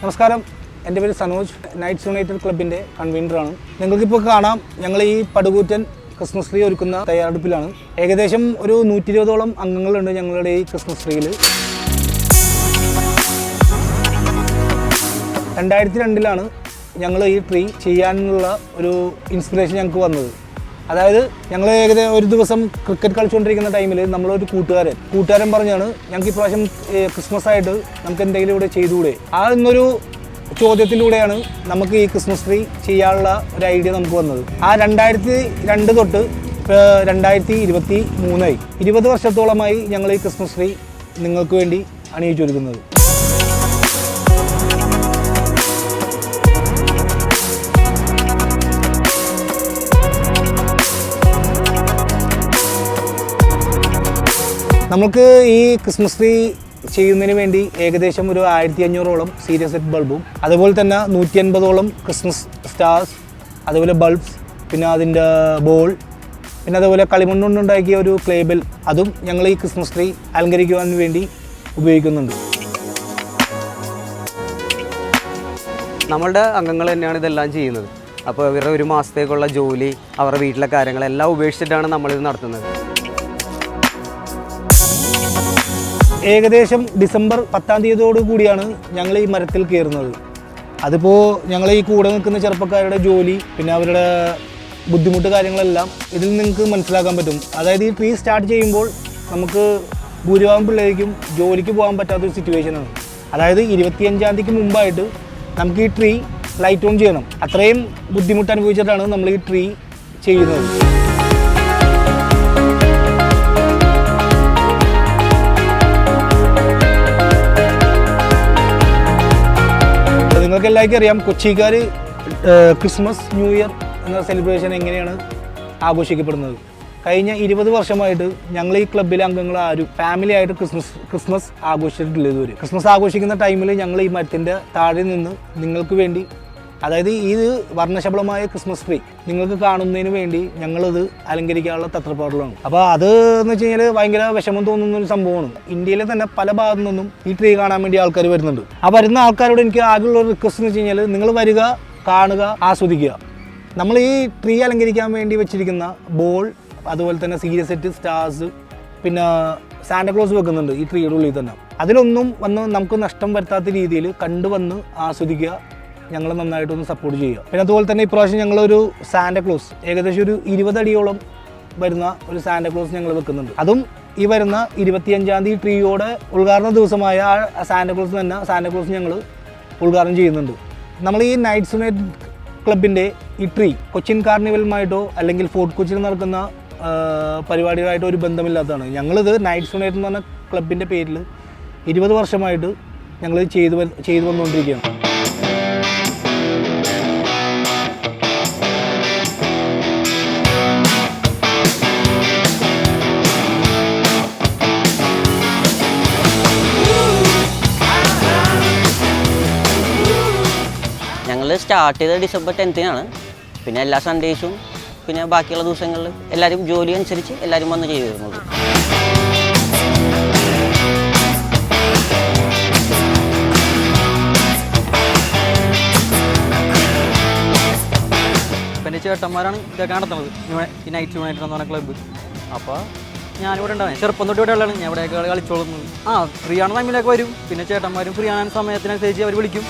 നമസ്കാരം, എൻ്റെ പേര് സനോജ്. നൈറ്റ്സ് യുണൈറ്റഡ് ക്ലബിൻ്റെ കൺവീനറാണ്. നിങ്ങൾക്കിപ്പോൾ കാണാം, ഞങ്ങൾ ഈ പടുകൂറ്റൻ ക്രിസ്മസ് ട്രീ ഒരുക്കുന്ന തയ്യാറെടുപ്പിലാണ്. ഏകദേശം ഒരു 120ഓളം അംഗങ്ങളുണ്ട് ഞങ്ങളുടെ ഈ ക്രിസ്മസ് ട്രീയിൽ. 2002 ഞങ്ങൾ ഈ ട്രീ ചെയ്യാനുള്ള ഒരു ഇൻസ്പിറേഷൻ ഞങ്ങൾക്ക് വന്നത്. അതായത് ഞങ്ങൾ ഏകദേശം ഒരു ദിവസം ക്രിക്കറ്റ് കളിച്ചുകൊണ്ടിരിക്കുന്ന ടൈമിൽ നമ്മളൊരു കൂട്ടുകാരൻ പറഞ്ഞാണ് ഞങ്ങൾക്ക് ഇപ്രാവശ്യം ക്രിസ്മസ് ആയിട്ട് നമുക്ക് എന്തെങ്കിലും ഇവിടെ ചെയ്തുകൂടെ. ആ എന്നൊരു ചോദ്യത്തിലൂടെയാണ് നമുക്ക് ഈ ക്രിസ്മസ് ട്രീ ചെയ്യാനുള്ള ഒരു ഐഡിയ നമുക്ക് വന്നത്. ആ 2002 തൊട്ട് 2023 20 വർഷത്തോളമായി ഞങ്ങൾ ഈ ക്രിസ്മസ് ട്രീ നിങ്ങൾക്ക് വേണ്ടി അണിയിച്ചൊരുക്കുന്നത്. നമുക്ക് ഈ ക്രിസ്മസ് ട്രീ ചെയ്യുന്നതിന് വേണ്ടി ഏകദേശം ഒരു 1500ഓളം സീരിയസ് സെറ്റ് ബൾബും, അതുപോലെ തന്നെ 150ഓളം ക്രിസ്മസ് സ്റ്റാർസ്, അതുപോലെ ബൾബ്സ്, പിന്നെ അതിൻ്റെ ബോൾ, പിന്നെ അതുപോലെ കളിമണ്ണ് കൊണ്ടുണ്ടാക്കിയ ഒരു ക്ലേബൽ, അതും ഞങ്ങൾ ഈ ക്രിസ്മസ് ട്രീ അലങ്കരിക്കുവാൻ വേണ്ടി ഉപയോഗിക്കുന്നുണ്ട്. നമ്മളുടെ അംഗങ്ങൾ തന്നെയാണ് ഇതെല്ലാം ചെയ്യുന്നത്. അപ്പോൾ ഇവരുടെ ഒരു മാസത്തേക്കുള്ള ജോലി, അവരുടെ വീട്ടിലെ കാര്യങ്ങളെല്ലാം ഉപേക്ഷിച്ചിട്ടാണ് നമ്മളിത് നടത്തുന്നത്. ഏകദേശം ഡിസംബർ 10-ാം തീയതിയോട് കൂടിയാണ് ഞങ്ങൾ ഈ മരത്തിൽ കയറുന്നത്. അതിപ്പോൾ ഞങ്ങൾ ഈ കൂടെ നിൽക്കുന്ന ചെറുപ്പക്കാരുടെ ജോലി, പിന്നെ അവരുടെ ബുദ്ധിമുട്ട് കാര്യങ്ങളെല്ലാം ഇതിൽ നിങ്ങൾക്ക് മനസ്സിലാക്കാൻ പറ്റും. അതായത് ഈ ട്രീ സ്റ്റാർട്ട് ചെയ്യുമ്പോൾ നമുക്ക് ഭൂരിഭാഗം പിള്ളേർക്കും ജോലിക്ക് പോകാൻ പറ്റാത്തൊരു സിറ്റുവേഷനാണ്. അതായത് 25-ാം തീയതിക്ക് മുമ്പായിട്ട് നമുക്ക് ഈ ട്രീ ലൈറ്റ് ഓൺ ചെയ്യണം. അത്രയും ബുദ്ധിമുട്ട് അനുഭവിച്ചിട്ടാണ് നമ്മൾ ഈ ട്രീ ചെയ്യുന്നത്. നിങ്ങൾക്ക് എല്ലാവർക്കും അറിയാം, കൊച്ചിക്കാർ ക്രിസ്മസ് ന്യൂ ഇയർ എന്ന സെലിബ്രേഷൻ എങ്ങനെയാണ് ആഘോഷിക്കപ്പെടുന്നത്. കഴിഞ്ഞ 20 വർഷമായിട്ട് ഞങ്ങൾ ഈ ക്ലബ്ബിലെ അംഗങ്ങൾ ആരും ഫാമിലി ആയിട്ട് ക്രിസ്മസ് ആഘോഷിച്ചിട്ടില്ല ഇതുവരെ. ക്രിസ്മസ് ആഘോഷിക്കുന്ന ടൈമിൽ ഞങ്ങൾ ഈ മരത്തിൻ്റെ താഴെ നിന്ന് നിങ്ങൾക്ക് വേണ്ടി, അതായത് ഈ വർണ്ണശബളമായ ക്രിസ്മസ് ട്രീ നിങ്ങൾക്ക് കാണുന്നതിന് വേണ്ടി ഞങ്ങളത് അലങ്കരിക്കാനുള്ള തത്രപ്പാടിലാണ്. അപ്പോൾ അത് എന്ന് വെച്ച് കഴിഞ്ഞാൽ ഭയങ്കര വിഷമം തോന്നുന്ന ഒരു സംഭവമാണ്. ഇന്ത്യയിലെ തന്നെ പല ഭാഗത്തു നിന്നും ഈ ട്രീ കാണാൻ വേണ്ടി ആൾക്കാർ വരുന്നുണ്ട്. ആ വരുന്ന ആൾക്കാരോട് എനിക്ക് ആകെയുള്ള ഒരു റിക്വസ്റ്റ് എന്ന് വെച്ച് കഴിഞ്ഞാൽ, നിങ്ങൾ വരിക, കാണുക, ആസ്വദിക്കുക. നമ്മൾ ഈ ട്രീ അലങ്കരിക്കാൻ വേണ്ടി വെച്ചിരിക്കുന്ന ബോൾ, അതുപോലെ തന്നെ സീരിയസ് സെറ്റ് സ്റ്റാർസ്, പിന്നെ സാന്റാക്ലോസ് വെക്കുന്നുണ്ട് ഈ ട്രീയുടെ ഉള്ളിൽ തന്നെ. അതിലൊന്നും വന്ന് നമുക്ക് നഷ്ടം വരുത്താത്ത രീതിയിൽ കണ്ടുവന്ന് ആസ്വദിക്കുക, ഞങ്ങൾ നന്നായിട്ടൊന്ന് സപ്പോർട്ട് ചെയ്യുക. പിന്നെ അതുപോലെ തന്നെ ഇപ്രാവശ്യം ഞങ്ങളൊരു സാന്റാക്ലോസ്, ഏകദേശം ഒരു 20 അടിയോളം വരുന്ന ഒരു സാന്റാക്ലോസ് ഞങ്ങൾ വെക്കുന്നുണ്ട്. അതും ഈ വരുന്ന 25-ാം തീയതി ട്രീയോടെ ഉദ്ഘാടന ദിവസമായ ആ സാന്റാക്ലോസ് ഞങ്ങൾ ഉദ്ഘാടനം ചെയ്യുന്നുണ്ട്. നമ്മൾ ഈ നൈറ്റ്സ് യുണൈറ്റഡ് ക്ലബിൻ്റെ ഈ ട്രീ കൊച്ചിൻ കാർണിവലുമായിട്ടോ അല്ലെങ്കിൽ ഫോർട്ട് കൊച്ചിയിൽ നടക്കുന്ന പരിപാടികളായിട്ടോ ഒരു ബന്ധമില്ലാത്തതാണ്. ഞങ്ങളിത് നൈറ്റ്സ് യുണൈറ്റഡ് എന്ന് പറഞ്ഞ ക്ലബിൻ്റെ പേരിൽ 20 വർഷമായിട്ട് ഞങ്ങൾ ചെയ്തു വന്നുകൊണ്ടിരിക്കുകയാണ്. ഞങ്ങൾ സ്റ്റാർട്ട് ചെയ്തത് ഡിസംബർ 10-നാണ്. പിന്നെ എല്ലാ സൺഡേസും പിന്നെ ബാക്കിയുള്ള ദിവസങ്ങളിൽ എല്ലാവരും ജോലി അനുസരിച്ച് എല്ലാവരും വന്ന് ചെയ്തു വരുന്നത്. പിന്നെ ചേട്ടന്മാരാണ് ഇതൊക്കെ നടത്തുന്നത്, ഈ നൈറ്റ് യുണൈറ്റഡ് എന്ന് പറഞ്ഞ ക്ലബ്ബ്. അപ്പോൾ ഞാനിവിടെ ഉണ്ടാവും, ചെറുപ്പം തൊട്ട് ഇവിടെ ഉള്ളതാണ്. ഞാൻ ഇവിടെയൊക്കെ കളിച്ചോളുന്നത്. ഫ്രീ ആണ് ടൈമിലൊക്കെ വരും. പിന്നെ ചേട്ടന്മാരും ഫ്രീ ആണ് സമയത്തിനനുസരിച്ച് അവർ വിളിക്കും.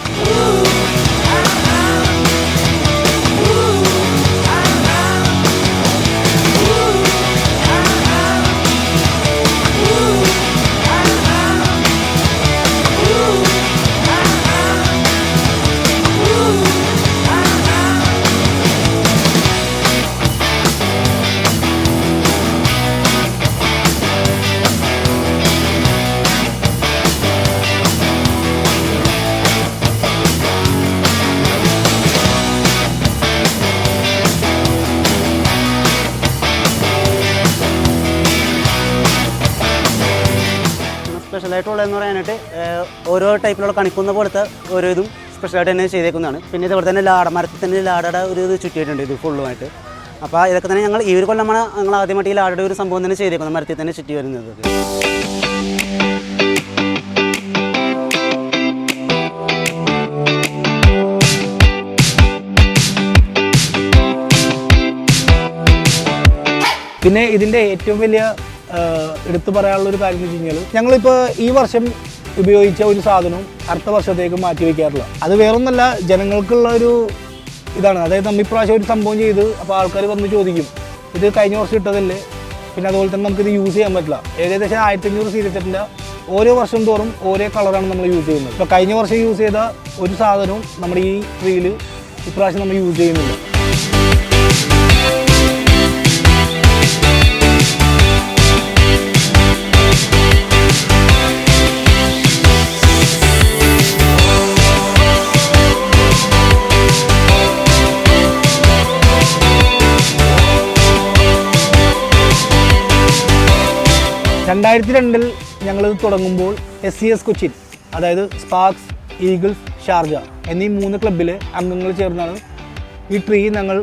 സ്പെഷ്യലായിട്ടുള്ളതെന്ന് പറയാനായിട്ട് ഓരോ ടൈപ്പിലുള്ള കണിക്കുന്ന പോലത്തെ ഓരോ ഇതും സ്പെഷ്യലായിട്ട് തന്നെ ചെയ്തേക്കുന്നതാണ്. പിന്നെ ഇതുപോലെ തന്നെ മരത്തിൽ തന്നെ ലാടയുടെ ഒരു ഇത് ചുറ്റിയിട്ടുണ്ട് ഇത് ഫുള്ളുമായിട്ട്. അപ്പോൾ ഇതൊക്കെ തന്നെ ഞങ്ങൾ ഈ ഒരു കൊല്ലമാണ് ഞങ്ങൾ ആദ്യമായിട്ട് ഈ ലാടയുടെ ഒരു സംഭവം തന്നെ ചെയ്തേക്കുന്നത്, മരത്തിൽ തന്നെ ചുറ്റി വരുന്നത്. പിന്നെ ഇതിൻ്റെ ഏറ്റവും വലിയ എടുത്തു പറയാനുള്ളൊരു കാര്യം എന്ന് വെച്ച് കഴിഞ്ഞാൽ ഞങ്ങളിപ്പോൾ ഈ വർഷം ഉപയോഗിച്ച ഒരു സാധനവും അടുത്ത വർഷത്തേക്ക് മാറ്റി വയ്ക്കാറില്ല. അത് വേറൊന്നല്ല, ജനങ്ങൾക്കുള്ള ഒരു ഇതാണ്. അതായത് നമ്മൾ ഇപ്രാവശ്യം ഒരു സംഭവം ചെയ്ത് അപ്പോൾ ആൾക്കാർ വന്ന് ചോദിക്കും ഇത് കഴിഞ്ഞ വർഷം ഇട്ടതല്ലേ, പിന്നെ അതുപോലെ തന്നെ നമുക്കിത് യൂസ് ചെയ്യാൻ പറ്റില്ല. ഏകദേശം 1500 സീരീസിൻ്റെ ഓരോ വർഷം തോറും ഓരോ കളറാണ് നമ്മൾ യൂസ് ചെയ്യുന്നത്. ഇപ്പോൾ കഴിഞ്ഞ വർഷം യൂസ് ചെയ്ത ഒരു സാധനവും നമ്മുടെ ഈ ട്രീയിൽ ഇപ്രാവശ്യം നമ്മൾ യൂസ് ചെയ്യുന്നില്ല. രണ്ടായിരത്തി ഞങ്ങളിത് തുടങ്ങുമ്പോൾ SCS കൊച്ചിൻ, അതായത് സ്പാർക്സ്, ഈഗിൾസ്, ഷാർജ എന്നീ 3 ക്ലബ്ബിലെ അംഗങ്ങൾ ചേർന്നാണ് ഈ ട്രീ ഞങ്ങൾ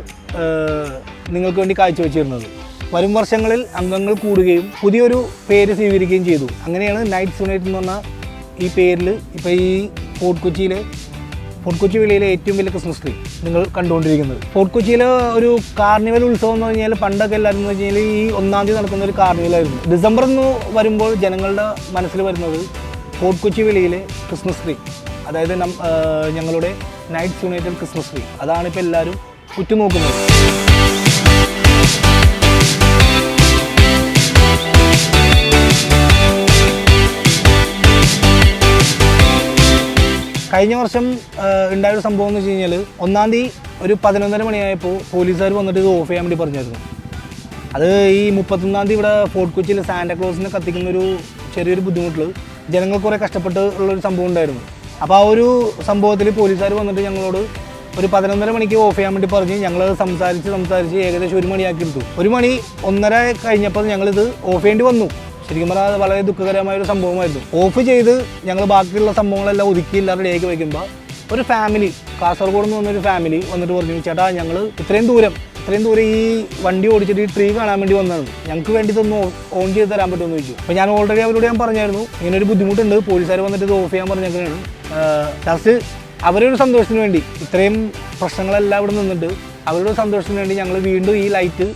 നിങ്ങൾക്ക് വേണ്ടി കാഴ്ചവെച്ചിരുന്നത്. വരും വർഷങ്ങളിൽ അംഗങ്ങൾ കൂടുകയും പുതിയൊരു പേര് സ്വീകരിക്കുകയും ചെയ്തു. അങ്ങനെയാണ് നൈറ്റ്സ് യുണൈറ്റഡ് എന്ന് പറഞ്ഞ ഈ പേരിൽ ഇപ്പോൾ ഈ ഫോർട്ട് കൊച്ചി വിളയിലെ ഏറ്റവും വലിയ ക്രിസ്മസ് ട്രീ നിങ്ങൾ കണ്ടുകൊണ്ടിരിക്കുന്നത്. ഫോർട്ട് കൊച്ചിയിലെ ഒരു കാർണിവൽ ഉത്സവം എന്ന് പറഞ്ഞാൽ പണ്ടൊക്കെ എല്ലാവരും എന്ന് വെച്ച് കഴിഞ്ഞാൽ ഈ 1-ാം തീയതി നടക്കുന്ന ഒരു കാർണിവലായിരുന്നു. ഡിസംബർ എന്ന് വരുമ്പോൾ ജനങ്ങളുടെ മനസ്സിൽ വരുന്നത് ഫോർട്ട് കൊച്ചി വിളയിലെ ക്രിസ്മസ് ട്രീ, അതായത് ഞങ്ങളുടെ നൈറ്റ്സ് യുണൈറ്റഡ് ക്രിസ്മസ് ട്രീ. അതാണ് ഇപ്പോൾ എല്ലാവരും ഉറ്റുനോക്കുന്നത്. കഴിഞ്ഞ വർഷം ഉണ്ടായൊരു സംഭവം എന്ന് വെച്ച് കഴിഞ്ഞാൽ 1-ാം തീയതി ഒരു 11:30 മണിയായപ്പോൾ പോലീസുകാർ വന്നിട്ട് ഇത് ഓഫ് ചെയ്യാൻ വേണ്ടി പറഞ്ഞായിരുന്നു. അത് ഈ 31-ാം തീയതി ഇവിടെ ഫോർട്ട് കൊച്ചിയിൽ സാന്റാക്ലോസിനെ കത്തിക്കുന്നൊരു ചെറിയൊരു ബുദ്ധിമുട്ടിൽ ജനങ്ങൾ കുറേ കഷ്ടപ്പെട്ട് ഉള്ളൊരു സംഭവം ഉണ്ടായിരുന്നു. അപ്പോൾ ആ ഒരു സംഭവത്തിൽ പോലീസുകാർ വന്നിട്ട് ഞങ്ങളോട് ഒരു 11:30 മണിക്ക് ഓഫ് ചെയ്യാൻ വേണ്ടി പറഞ്ഞ് ഞങ്ങൾ സംസാരിച്ച് ഏകദേശം 1 മണിയാക്കി എടുത്തു. 1 മണി 1:30 കഴിഞ്ഞപ്പോൾ ഞങ്ങളിത് ഓഫ് ചെയ്യേണ്ടി വന്നു. ശരിക്കും പറഞ്ഞാൽ അത് വളരെ ദുഃഖകരമായൊരു സംഭവമായിരുന്നു. ഓഫ് ചെയ്ത് ഞങ്ങൾ ബാക്കിയുള്ള സംഭവങ്ങളെല്ലാം ഒതുക്കി എല്ലാവരും ഡേക്ക് വയ്ക്കുമ്പോൾ ഒരു ഫാമിലി, കാസർഗോഡ് നിന്ന് വന്നൊരു ഫാമിലി വന്നിട്ട് പറഞ്ഞു, ചേട്ടാ ഞങ്ങൾ ഇത്രയും ദൂരം ഈ വണ്ടി ഓടിച്ചിട്ട് ഈ ട്രീ കാണാൻ വേണ്ടി വന്നതാണ്, ഞങ്ങൾക്ക് വേണ്ടി ഇതൊന്ന് ഓൺ ചെയ്ത് തരാൻ പറ്റുമെന്ന് ചോദിച്ചു. അപ്പോൾ ഞാൻ ഓൾറെഡി അവരോട് പറഞ്ഞായിരുന്നു ഇങ്ങനൊരു ബുദ്ധിമുട്ടുണ്ട്, പോലീസുകാർ വന്നിട്ട് ഇത് ഓഫ് ചെയ്യാൻ പറഞ്ഞേക്കാണ്. ലാസ്റ്റ് അവരൊരു സന്തോഷത്തിന് വേണ്ടി, ഇത്രയും പ്രശ്നങ്ങളെല്ലാം ഇവിടെ നിന്നിട്ട് അവരുടെ സന്തോഷത്തിന് വേണ്ടി ഞങ്ങൾ വീണ്ടും ഈ ലൈറ്റ്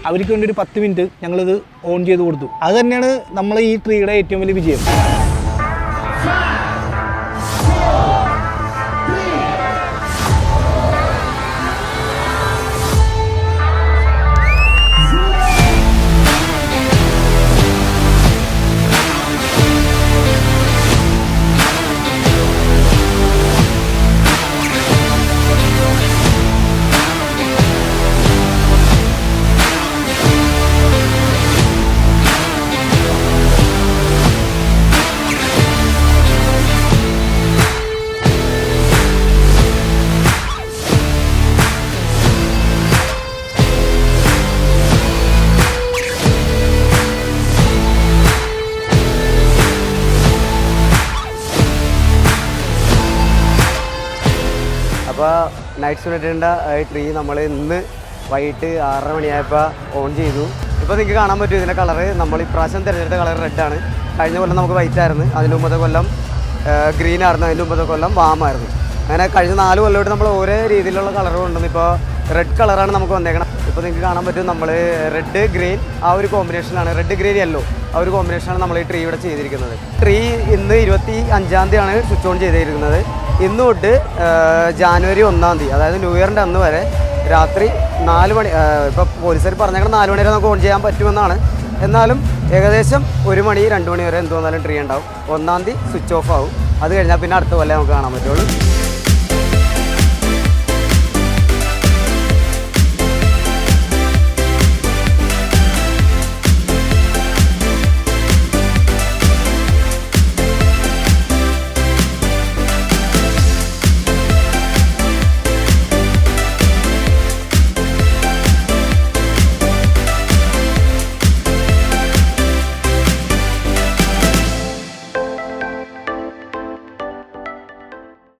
അവർക്ക് വേണ്ടി ഒരു 10 മിനിറ്റ് ഞങ്ങളിത് ഓൺ ചെയ്ത് കൊടുത്തു. അത് തന്നെയാണ് നമ്മൾ ഈ ട്രീയുടെ ഏറ്റവും വലിയ വിജയം. അപ്പോൾ നൈറ്റ്സ് യുണൈറ്റഡിൻ്റെ ട്രീ നമ്മൾ ഇന്ന് വൈകിട്ട് 6:30 മണിയായപ്പോൾ ഓൺ ചെയ്തു. ഇപ്പോൾ നിങ്ങൾക്ക് കാണാൻ പറ്റും ഇതിൻ്റെ കളറ്. നമ്മൾ ഇപ്രാവശ്യം തിരഞ്ഞെടുത്ത കളർ റെഡാണ്. കഴിഞ്ഞ കൊല്ലം നമുക്ക് വൈറ്റ് ആയിരുന്നു, അതിന് മുമ്പത്തെ കൊല്ലം ഗ്രീൻ ആയിരുന്നു, അതിന് മുമ്പത്തെ കൊല്ലം വാമായിരുന്നു. അങ്ങനെ കഴിഞ്ഞ 4 കൊല്ലമായിട്ട് നമ്മൾ ഓരോ രീതിയിലുള്ള കളർ കൊണ്ടുവന്നു. ഇപ്പോൾ റെഡ് കളറാണ് നമുക്ക് വന്നേക്കണം. ഇപ്പോൾ നിങ്ങൾക്ക് കാണാൻ പറ്റും നമ്മൾ റെഡ് ഗ്രീൻ ആ ഒരു കോമ്പിനേഷനാണ്, റെഡ് ഗ്രീൻ യെല്ലോ ആ ഒരു കോമ്പിനേഷനാണ് നമ്മൾ ഈ ട്രീ ഇവിടെ ചെയ്തിരിക്കുന്നത്. ട്രീ ഇന്ന് 25-ാം തീയതിയാണ് സ്വിച്ച് ഓൺ ചെയ്തിരിക്കുന്നത്. ഇന്ന് തൊട്ട് ജാനുവരി 1-ാം തീയതി, അതായത് ന്യൂ ഇയറിൻ്റെ അന്ന് വരെ രാത്രി 4 മണി, ഇപ്പോൾ പോലീസുകാർ പറഞ്ഞേക്കണം 4 മണി വരെ നമുക്ക് ഓൺ ചെയ്യാൻ പറ്റുമെന്നാണ്. എന്നാലും ഏകദേശം 1 മണി 2 മണി വരെ എന്ത് വന്നാലും ട്രീ ഉണ്ടാവും. 1-ാം തീയതി സ്വിച്ച് ഓഫ് ആവും. അത് കഴിഞ്ഞാൽ പിന്നെ അടുത്ത കൊല്ലം നമുക്ക് കാണാൻ പറ്റുള്ളൂ.